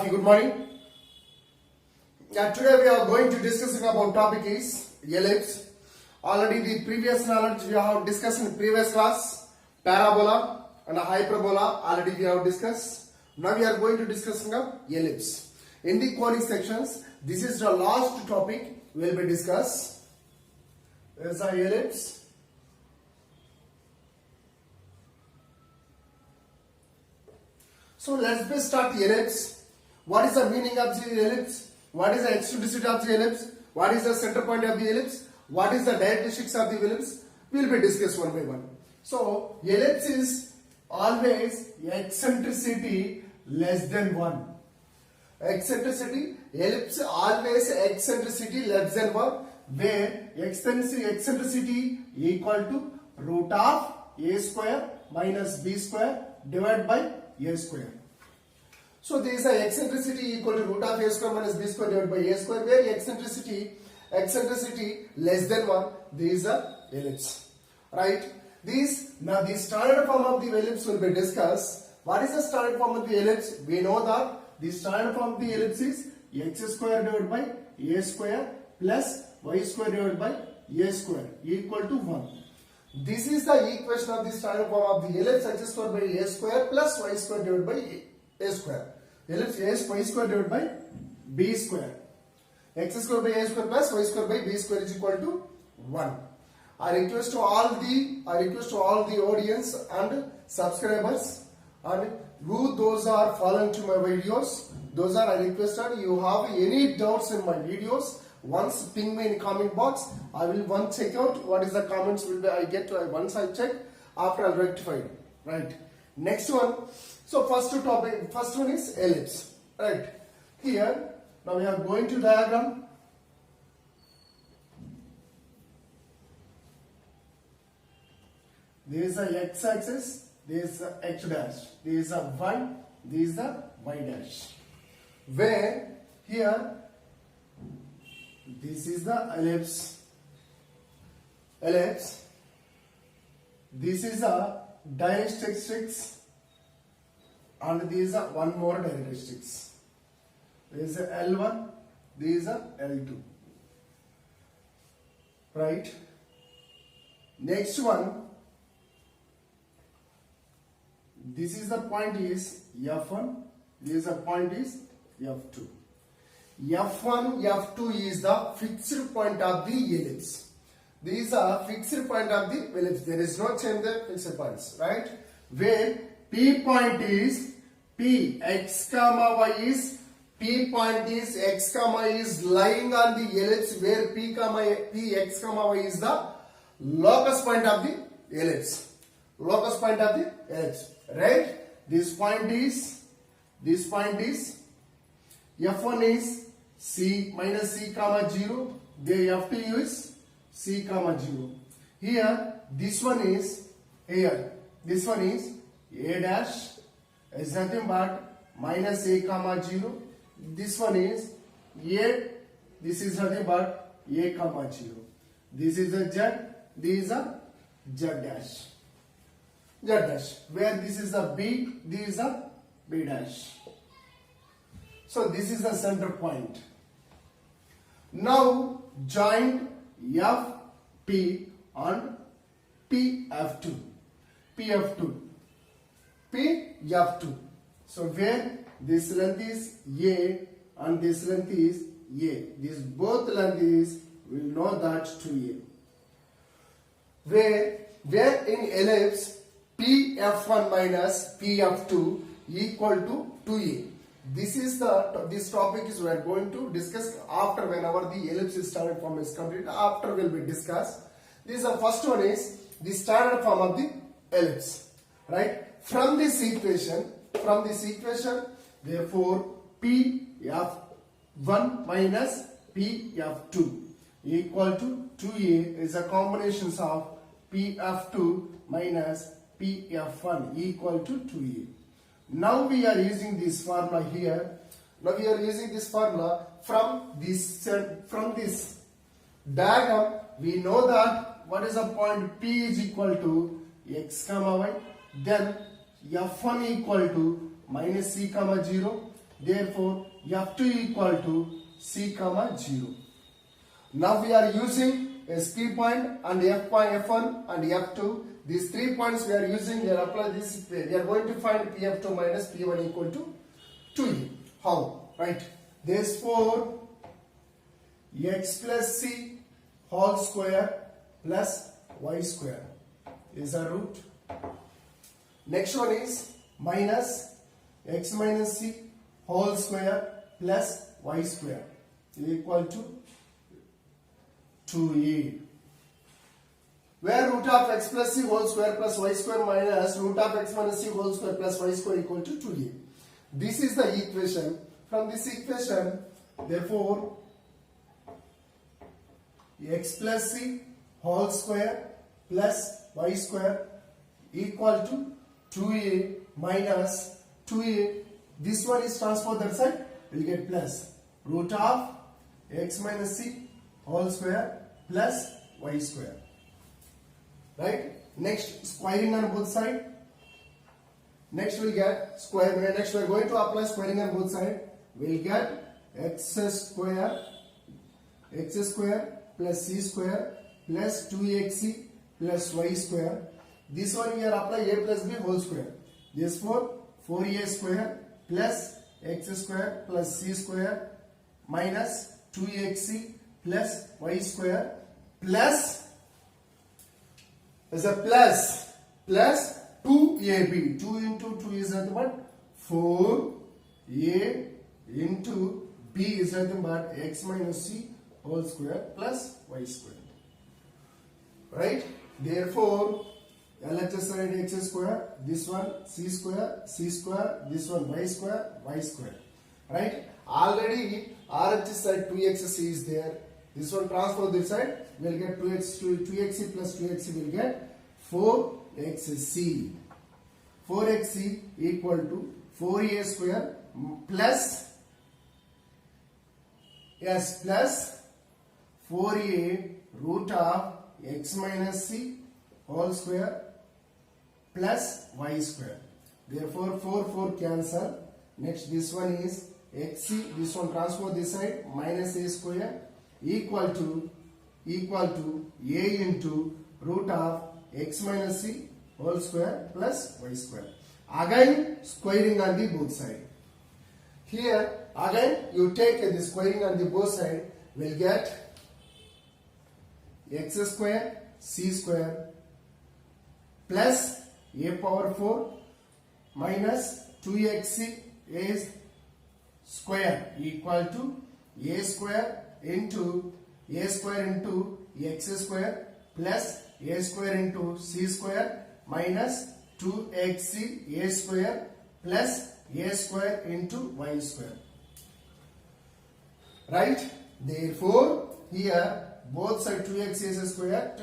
Good morning. Today we are going to discussing about topic is ellipse. Already the previous knowledge we have discussed in previous class, parabola and hyperbola already we have discussed. Now we are going to discussing about ellipse. In the conic sections, this is the last topic will be discussed. There is a ellipse. So let's start the ellipse. What is the meaning of the ellipse? What is the eccentricity of the ellipse? What is the center point of the ellipse? What is the directrix of the ellipse? We will be discussed one by one. So ellipse is always eccentricity less than 1. Eccentricity, ellipse always eccentricity less than 1, where eccentricity equal to root of a square minus b square divided by a square. So there is a eccentricity equal to root of a square minus b square divided by a square, where eccentricity less than 1, there is a ellipse. Right? Now the standard form of the ellipse will be discussed. What is the standard form of the ellipse? We know that the standard form of the ellipse is x square divided by a square plus y square divided by a square equal to 1. This is the equation of the standard form of the ellipse, x square by a square plus y square divided by a square. Ellipse a y square divided by b square. X square by a square plus y square by b square is equal to 1. I request to all the audience and subscribers and who those are following to my videos. Those are I requested. You have any doubts in my videos, once ping me in comment box. I will once check out what is the comments will be I get once I check, after I'll rectify it. Right. Next one. So first one is ellipse. Right. Here now we are going to diagram. There is a x-axis, there is a x dash, there is a y, there is a y dash. Where here this is the ellipse. This is a directrix, and there is a one more directrix. There is a L1, there is a L2. Right? Next one. This is the point is F1, this is the point is F2. F1, F2 is the fixed point of the ellipse. These are fixed point of the ellipse. There is no change in fixed points, right? Where P point is P x comma y is P point is x comma y is lying on the ellipse, where P x comma y is the locus point of the ellipse. Locus point of the ellipse. Right? This point is F1 is C minus C comma 0. There F2 is C comma 0. Here this one is A dash is nothing but minus A comma 0. This one is A. This is nothing but A comma 0. This is a Z. This is a Z dash. Z dash, where this is a B, this is a B dash. So this is the center point. Now join FP and PF2. So where this length is A and this length is A. This both length is, we know that 2A. Where in ellipse Pf1 minus Pf2 equal to 2a. This topic is we are going to discuss after, whenever the ellipse standard form is complete. After will be discussed. This the first one is the standard form of the ellipse. Right? From this equation, therefore Pf1 minus Pf2 equal to 2a is a combination of Pf2 minus Pf1 equal to 2a. Now we are using this formula here. Now we are using this formula from this diagram. We know that what is the point P is equal to x comma y. Then F1 equal to minus c comma 0. Therefore, f2 equal to c comma 0. Now we are using as P point and F point F1 and F2. These 3 points we are using. We are apply this. We are going to find Pf2 minus P1 equal to 2e. How? Right. Therefore, x plus c whole square plus y square is a root. Next one is minus x minus c whole square plus y square equal to 2e. Where root of x plus c whole square plus y square minus root of x minus c whole square plus y square equal to 2e. This is the equation. From this equation, therefore, x plus c whole square plus y square equal to 2a minus 2a. This one is transferred that side, we will get plus root of x minus c whole square plus y square. Right? Next, squaring on both sides. Next we will get square. Next we are going to apply squaring on both sides. We will get x square plus c square plus 2xc plus y square. This one we are apply a plus b whole square. Therefore, 4a square plus x square plus c square minus 2xc plus y square plus is a plus 2ab. 2 into 2 is nothing but 4a into b is nothing but x minus c whole square plus y square. Right? Therefore, LHS side x square, this one c square, this one y square. Right? Already RHS side 2xc is there. This one transfer this side, we will get 2xc plus 2xc will get 4xc. 4xc equal to 4a square plus 4a root of x minus c whole square plus y square. Therefore, 4 cancel. Next, this one is xc. This one transfer this side, minus a square equal to a into root of x minus c whole square plus y square. Again, squaring on the both side. Here, again, you take the squaring on the both side, will get x square c square plus a power 4 minus 2xc a square equal to a square into x square plus a square into c square minus 2xc a square plus a square into y square. Right? Therefore, here both side 2x square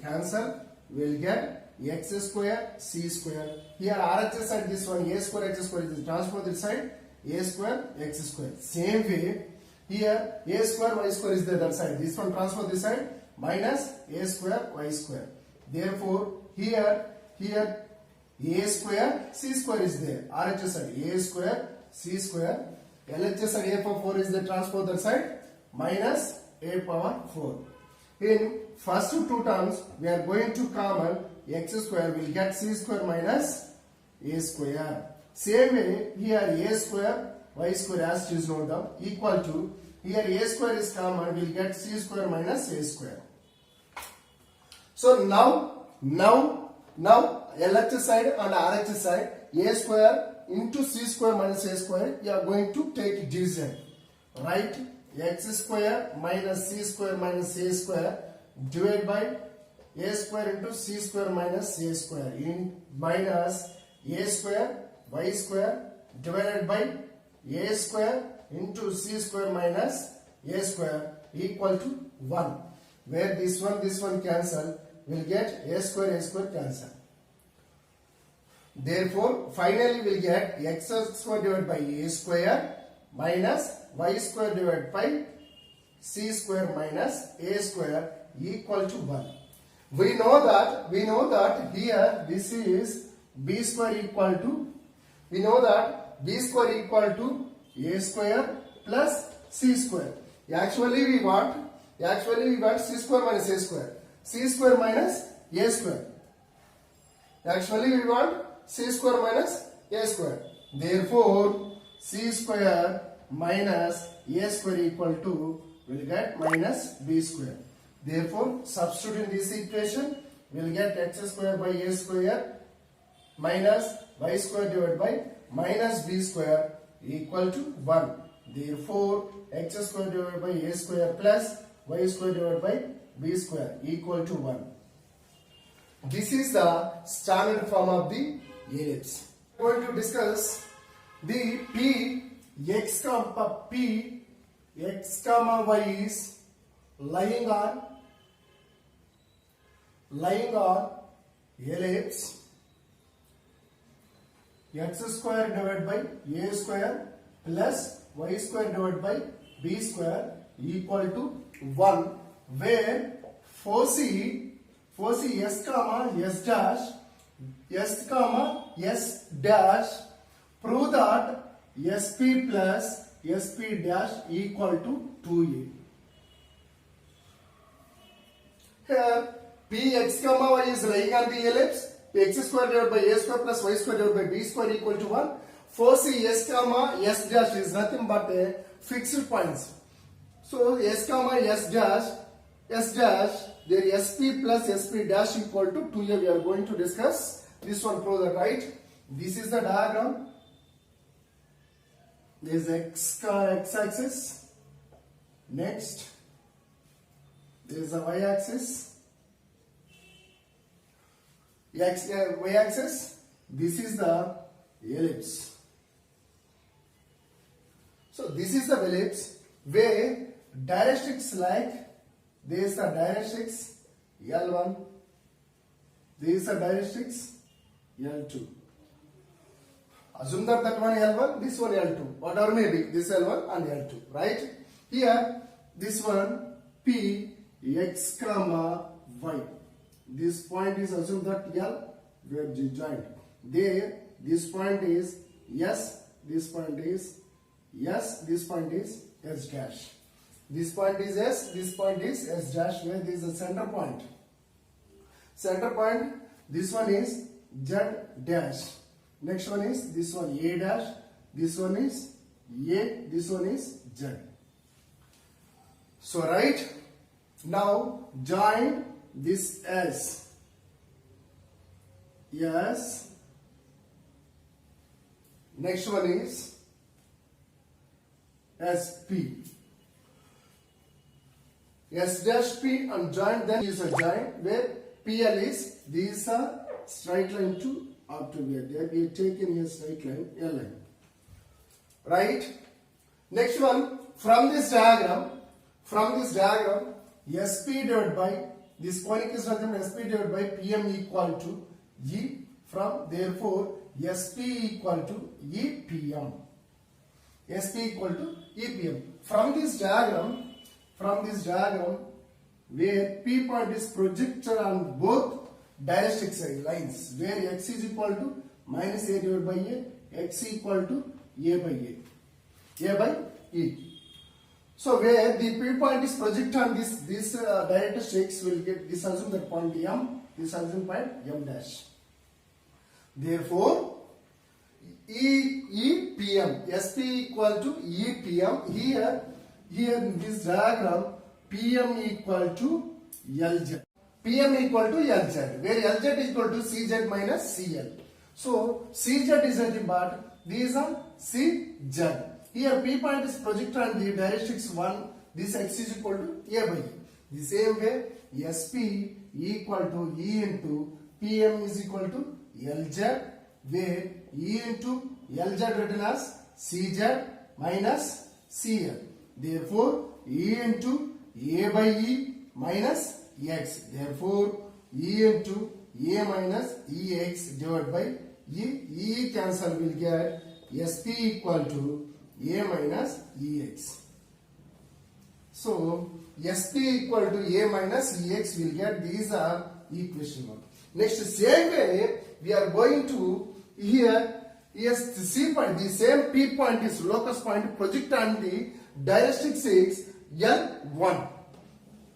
cancel. We will get x square c square. Here RHS side this one a square x square is transfer this side a square x square. Same way here a square y square is there that side. This one transfer this side minus a square y square. Therefore here a square c square is there. RHS side a square c square. LHS side a power 4 is the transfer that side minus a power 4. In first two terms we are going to common x square, will get c square minus a square. Same way here a square y square as it is noted down equal to here a square is common, will get c square minus a square. So now LHS side and RHS side a square into c square minus a square, you are going to take division. Right? X square minus c square minus a square divided by a square into c square minus a square in minus a square y square divided by a square into c square minus a square equal to 1. Where this one cancel, will get a square cancel. Therefore, finally we will get x square divided by a square minus y square divided by c square minus a square equal to 1. We know that here this is b square equal to, we know that b square equal to a square plus c square. Actually we want c square minus a square. C square minus a square. Actually we want c square minus a square. Therefore c square minus a square equal to, will get minus b square. Therefore substitute in this equation, will get x square by a square minus y square divided by minus b square equal to 1. Therefore x square divided by a square plus y square divided by b square equal to 1. This is the standard form of the ellipse. We are going to discuss the x comma y is lying on ellipse x square divided by a square plus y square divided by b square equal to 1, where foci s comma s dash prove that sp plus sp dash equal to 2a. Here px comma y is lying on the ellipse. X square divided by a square plus y square divided by b square equal to 1. Foci s comma s dash is nothing but a fixed points. So s comma s dash there sp plus sp dash equal to 2a. We are going to discuss this one. Prove that, right? This is the diagram. There is x axis. Next there is a y axis. Y axis. This is the ellipse. So this is the ellipse where directrix, like there is the directrix L1, there is the directrix L2. Assume that one L1, this one L2, whatever may be, this L1 and L2, right? Here this one P x comma y. This point is assumed that L, we have joined. There, this point is S, this point is S, this point is S dash. This point is S, this point is S dash, where there is a center point. Center point, this one is Z dash. Next one is this one A dash, this one is A, this one is Z. So right, now join this S. Yes. Next one is SP. S dash P and join, then is a joint where PL is, these are straight line to up to here. We have taken here straight line, L line. Right? Next one, from this diagram, SP divided by, this conic is nothing but SP divided by PM equal to E, from therefore SP equal to EPM. SP equal to EPM. From this diagram, where P point is projected on both directrix lines, where x is equal to minus a divided by a, x equal to a by e. So where the P point is projected on this directrix, will get this assume that point M, this assume point M dash. Therefore EPM, SP equal to EPM. Here in this diagram, PM equal to LZ. PM equal to LZ, where LZ is equal to CZ minus CL. So CZ is nothing but these are CZ. Here P point is projected on the directrix 1. This x is equal to A by E. The same way SP equal to E into PM is equal to LZ, where E into LZ written as CZ minus CL. Therefore E into A by E minus X. Therefore E into A minus EX divided by E. E cancel, will get SP equal to A minus EX. So SP equal to A minus EX, will get, these are equation 1. Next, same way we are going to here Yes, the C point, the same P point is locus point, project on the directrix is L1.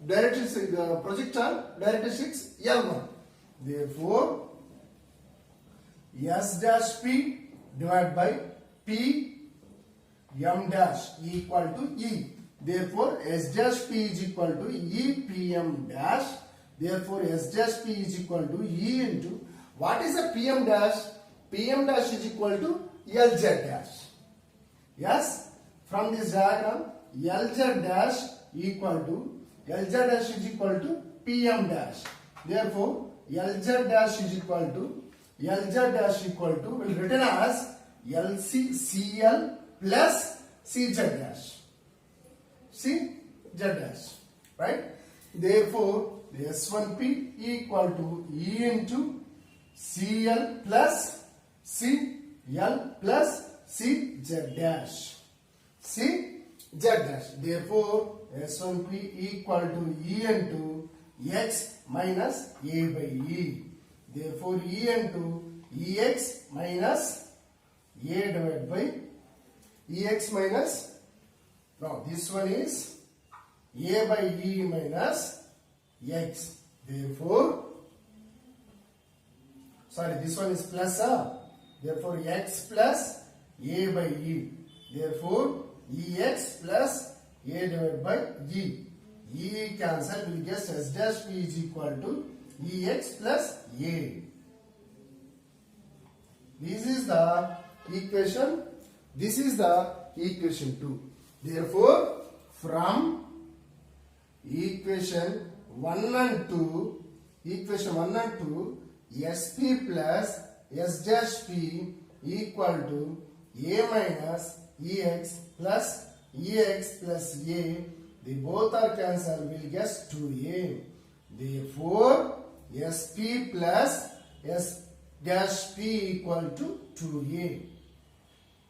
Directrix, project on directrix L1. Therefore, S dash P divided by P M dash equal to E. Therefore, S dash P is equal to E P M dash. Therefore, S dash P is equal to E into, what is the P M dash? P M dash is equal to LZ dash. Yes, from this diagram, LZ dash equal to, LZ dash is equal to PM dash. Therefore, LZ dash is equal to, LZ dash equal to, will written as LCCL plus CZ dash. CZ dash, right? Therefore, the S1P equal to E into CL plus CL plus CZ dash. CZ dash. Therefore, S1P equal to E into X minus A by E. Therefore, E into EX minus A divided by EX minus, now this one is A by E minus X. Therefore, sorry, this one is plus, therefore X plus A by E. Therefore, EX plus A divided by E. E cancel, we will get S dash P is equal to EX plus A. This is the equation. This is the equation 2. Therefore, from equation 1 and 2, SP plus S dash P equal to A minus EX plus EX plus A. They both are cancelled. We'll get 2A. Therefore, SP plus S dash P equal to 2A.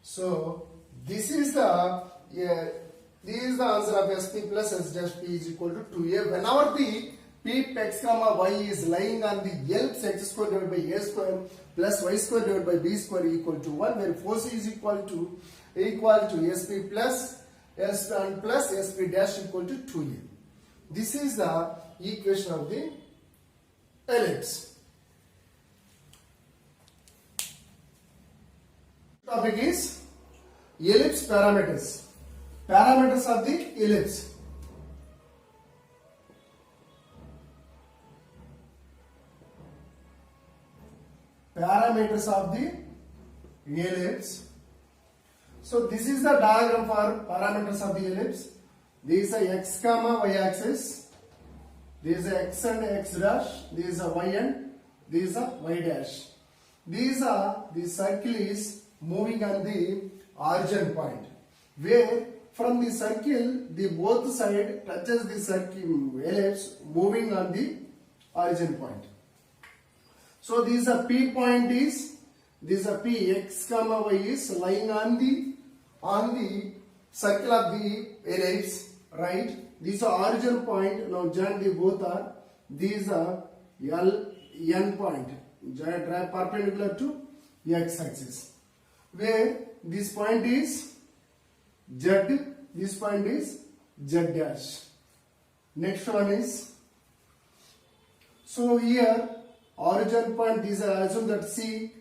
So, this is the answer of SP plus S dash P is equal to 2A. Whenever the P x comma y is lying on the ellipse x square divided by A square plus y square divided by B square equal to 1, where 4C is equal to SP plus S and plus SP dash equal to 2A. This is the equation of the ellipse. Topic is ellipse parameters. Parameters of the ellipse. Parameters of the ellipse. So this is the diagram for parameters of the ellipse. This is a x comma y axis. This is a x and x dash. This is a y and this is a y dash. The circle is moving on the origin point, where from the circle the both side touches the circle ellipse moving on the origin point. So this is a P point is, this is a P x comma y is lying on the circle of the ellipse, right? This is origin point. Now join the both are, these are L n point, drive perpendicular to x axis, where this point is Z, this point is Z dash. Next one is, so here origin point, these are assume that C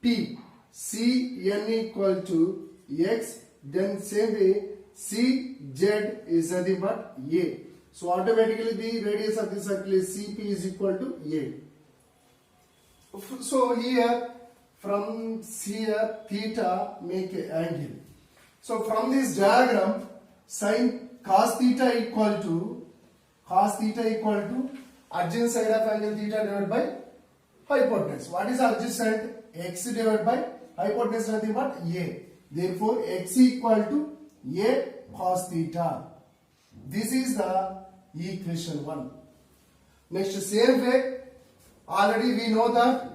P n equal to x, then same way C Z is nothing but A. So automatically the radius of the circle is CP is equal to A. So here from here theta make an angle. So from this diagram, sin cos theta equal to adjacent side of angle theta divided by hypotenuse. What is adjacent? X divided by hypotenuse nothing but A. Therefore, x equal to A cos theta. This is the equation 1. Next, same way, already we know the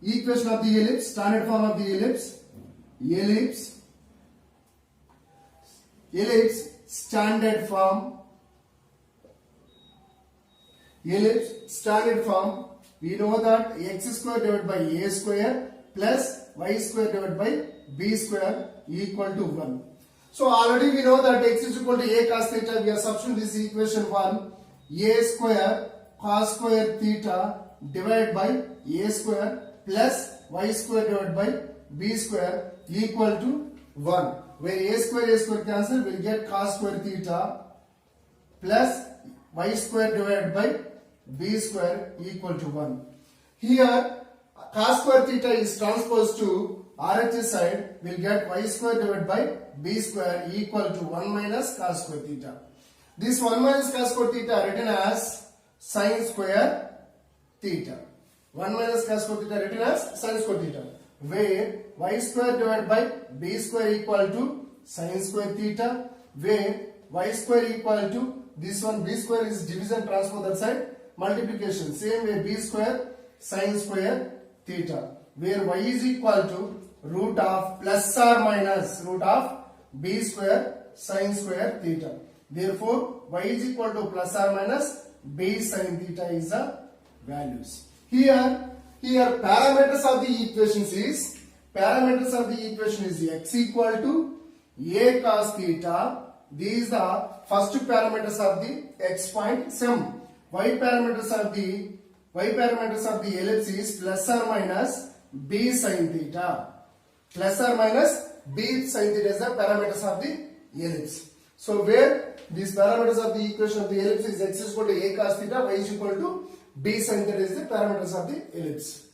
equation of the ellipse, standard form of the ellipse, standard form, we know that x square divided by a square plus y square divided by b square equal to 1. So already we know that x is equal to a cos theta. We are substituting this equation 1. A square cos square theta divided by a square plus y square divided by b square equal to 1. Where a square cancel, we will get cos square theta plus y square divided by b square equal to 1. Here cos square theta is transposed to RHS side, we will get y square divided by b square equal to 1 minus cos square theta. This 1 minus cos square theta written as sin square theta. 1 minus cos square theta written as sin square theta. Where y square divided by b square equal to sin square theta. Where y square equal to this one, b square is division transpose that side, multiplication. Same way b square sin square theta. Where y is equal to root of plus or minus root of b square sin square theta. Therefore, y is equal to plus or minus b sin theta is the values. Here parameters of the equation is x equal to a cos theta. These are first parameters of the x point sum. Y parameters of the ellipse is plus or minus b sin theta. Plus or minus b sin theta is the parameters of the ellipse. So where these parameters of the equation of the ellipse is x is equal to a cos theta, y is equal to b sin theta is the parameters of the ellipse.